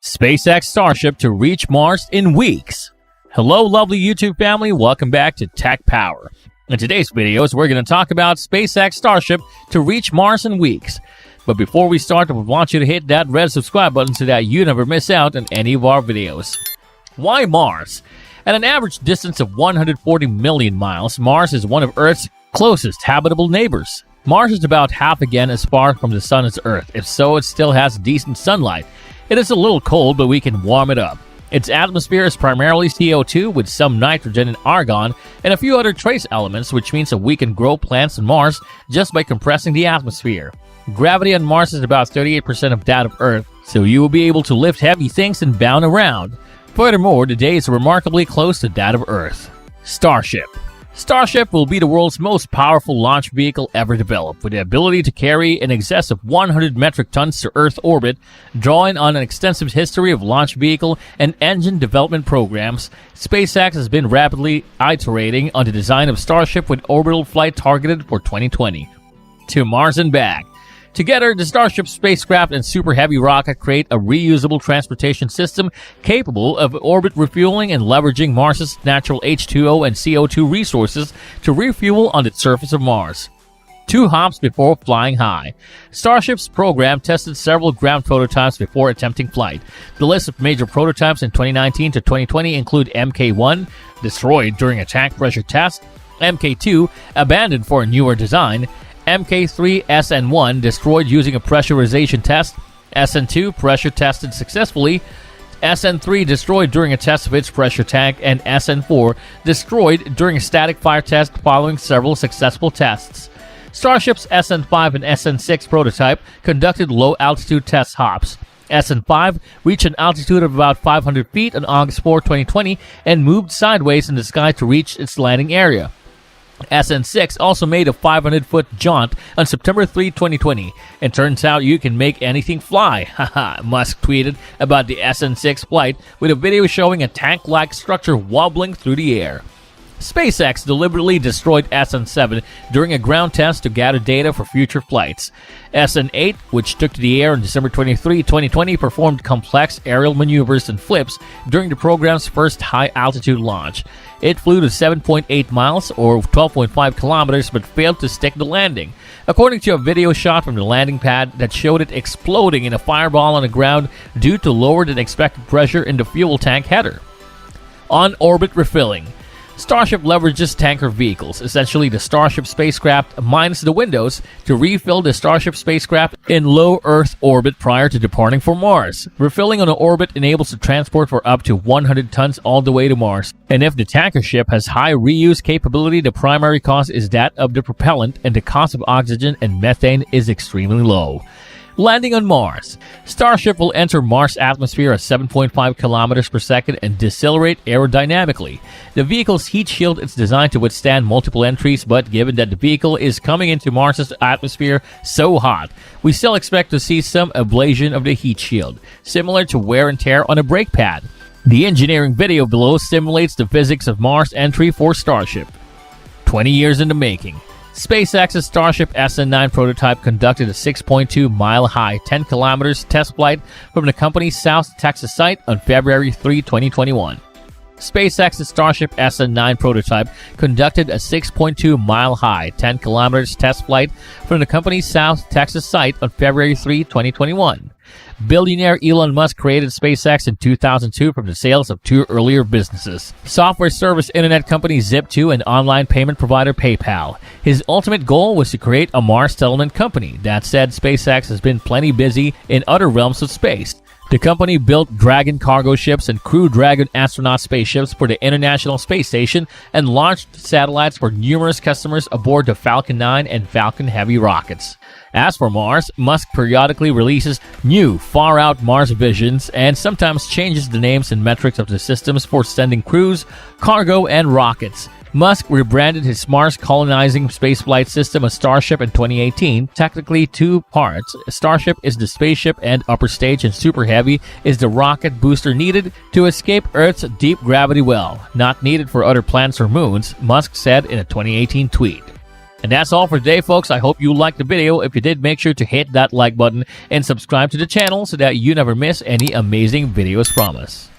SpaceX Starship to reach Mars in weeks. Hello, lovely YouTube family. Welcome back to Tech Power. In today's videos, we're going to talk about SpaceX Starship to reach Mars in weeks. But before we start, I want you to hit that red subscribe button so that you never miss out on any of our videos. Why Mars? At an average distance of 140 million miles, Mars is one of Earth's closest habitable neighbors. Mars is about half again as far from the Sun as Earth. If so, it still has decent sunlight. It is a little cold, but we can warm it up. Its atmosphere is primarily CO2 with some nitrogen and argon and a few other trace elements, which means that we can grow plants on Mars just by compressing the atmosphere. Gravity on Mars is about 38% of that of Earth, so you will be able to lift heavy things and bound around. Furthermore, the day is remarkably close to that of Earth. Starship. Starship will be the world's most powerful launch vehicle ever developed, with the ability to carry in excess of 100 metric tons to Earth orbit. Drawing on an extensive history of launch vehicle and engine development programs, SpaceX has been rapidly iterating on the design of Starship, with orbital flight targeted for 2020. To Mars and back. Together, the Starship spacecraft and Super Heavy rocket create a reusable transportation system capable of orbit refueling and leveraging Mars's natural H2O and CO2 resources to refuel on the surface of Mars. 2 hops before flying high. Starship's program tested several ground prototypes before attempting flight. The list of major prototypes in 2019 to 2020 include Mk1, destroyed during a tank pressure test, Mk2, abandoned for a newer design, Mk3 SN1 destroyed using a pressurization test, SN2 pressure tested successfully, SN3 destroyed during a test of its pressure tank, and SN4 destroyed during a static fire test following several successful tests. Starship's SN5 and SN6 prototype conducted low-altitude test hops. SN5 reached an altitude of about 500 feet on August 4, 2020 and moved sideways in the sky to reach its landing area. SN6 also made a 500-foot jaunt on September 3, 2020, and turns out you can make anything fly. Haha, Musk tweeted about the SN6 flight with a video showing a tank-like structure wobbling through the air. SpaceX deliberately destroyed SN7 during a ground test to gather data for future flights. SN8, which took to the air on December 23, 2020, performed complex aerial maneuvers and flips during the program's first high-altitude launch. It flew to 7.8 miles or 12.5 kilometers but failed to stick the landing, according to a video shot from the landing pad that showed it exploding in a fireball on the ground due to lower than expected pressure in the fuel tank header. On-orbit refilling. Starship leverages tanker vehicles, essentially the Starship spacecraft minus the windows, to refill the Starship spacecraft in low Earth orbit prior to departing for Mars. Refilling on an orbit enables the transport for up to 100 tons all the way to Mars. And if the tanker ship has high reuse capability, the primary cost is that of the propellant, and the cost of oxygen and methane is extremely low. Landing on Mars. Starship will enter Mars' atmosphere at 7.5 kilometers per second and decelerate aerodynamically. The vehicle's heat shield is designed to withstand multiple entries, but given that the vehicle is coming into Mars' atmosphere so hot, we still expect to see some ablation of the heat shield, similar to wear and tear on a brake pad. The engineering video below simulates the physics of Mars entry for Starship. 20 years in the making. SpaceX's Starship SN9 prototype conducted a 6.2-mile-high, 10 kilometers test flight from the company's South Texas site on February 3, 2021. SpaceX's Starship SN9 prototype conducted a 6.2-mile-high, 10 kilometers test flight from the company's South Texas site on February 3, 2021. Billionaire Elon Musk created SpaceX in 2002 from the sales of 2 earlier businesses: software service internet company Zip2 and online payment provider PayPal. His ultimate goal was to create a Mars settlement company. That said, SpaceX has been plenty busy in other realms of space. The company built Dragon cargo ships and Crew Dragon astronaut spaceships for the International Space Station and launched satellites for numerous customers aboard the Falcon 9 and Falcon Heavy rockets. As for Mars, Musk periodically releases new, far-out Mars visions and sometimes changes the names and metrics of the systems for sending crews, cargo, and rockets. Musk rebranded his Mars colonizing spaceflight system as Starship in 2018, technically 2 parts. Starship is the spaceship and upper stage, and Super Heavy is the rocket booster needed to escape Earth's deep gravity well, not needed for other planets or moons, Musk said in a 2018 tweet. And that's all for today, folks. I hope you liked the video. If you did, make sure to hit that like button and subscribe to the channel so that you never miss any amazing videos from us.